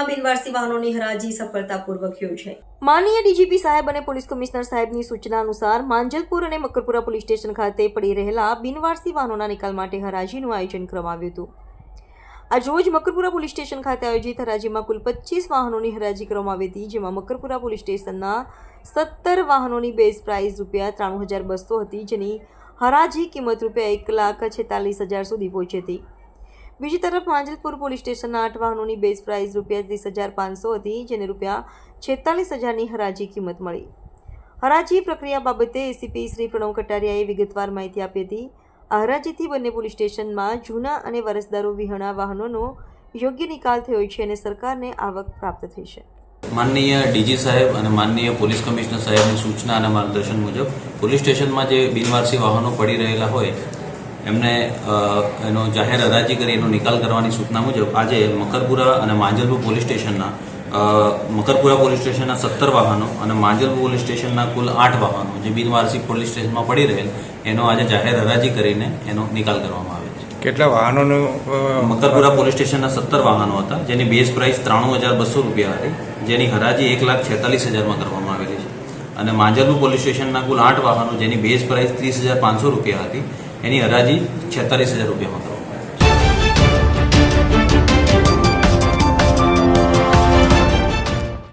રાજ્યમાં બિનવારસી વાહનોની હરાજી સફળતાપૂર્વક યોજાઈ। માનનીય ડીજીપી સાહેબ અને પોલીસ કમિશનર સાહેબની સૂચના અનુસાર માંજલપુર અને મકરપુરા પોલીસ સ્ટેશન ખાતે પડી રહેલા બિનવારસી વાહનોના નિકાલ માટે હરાજીનું આયોજન કરવામાં આવ્યું હતું। આજ રોજ મકરપુરા પોલીસ સ્ટેશન ખાતે આયોજિત હરાજીમાં કુલ 25 વાહનોની હરાજી કરવામાં આવી હતી, જેમાં મકરપુરા પોલીસ સ્ટેશનના 17 વાહનોની બેઝ પ્રાઇસ ₹93,200 હતી, જેની હરાજી કિંમત ₹1,46,000 સુધી પહોંચી હતી। બીજી તરફ માંજલપુર પોલીસ સ્ટેશનના 8 વાહનોની બેઝ પ્રાઇસ ₹30,500 હતી, જેને ₹46,000ની હરાજી કિંમત મળી। હરાજી પ્રક્રિયા બાબતે એસીપી શ્રી પ્રણવ કટારિયાએ વિગતવાર માહિતી આપી હતી। આ હરાજીથી બંને પોલીસ સ્ટેશનમાં જૂના અને વારસદારો વિહોણા વાહનોનો યોગ્ય નિકાલ થયો છે અને સરકારને આવક પ્રાપ્ત થઈ છે। માનનીય ડીજી સાહેબ અને માનનીય પોલીસ કમિશનર સાહેબની સૂચના અને માર્ગદર્શન મુજબ પોલીસ સ્ટેશનમાં જે બિનવારસી વાહનો પડી રહેલા હોય એમને એનો જાહેર હરાજી કરી એનો નિકાલ કરવાની સૂચના મુજબ આજે મકરપુરા અને માંજલપુર પોલીસ સ્ટેશનના મકરપુરા પોલીસ સ્ટેશનના 17 વાહનો અને માંજલપુર પોલીસ સ્ટેશનના કુલ 8 વાહનો જે બિનવારસી પોલીસ સ્ટેશનમાં પડી રહેલ એનો આજે જાહેર હરાજી કરીને એનો નિકાલ કરવામાં આવે છે। કેટલા વાહનોનું? મકરપુરા પોલીસ સ્ટેશનના 17 વાહનો હતા, જેની બેઝ પ્રાઇસ ₹93,200 હતી, જેની હરાજી ₹1,46,000માં કરવામાં આવેલી છે। અને માંજલપુર પોલીસ સ્ટેશનના કુલ 8 વાહનો જેની બેઝ પ્રાઇસ ₹30,500 હતી, એની હરાજી ₹46,000માં કરવામાં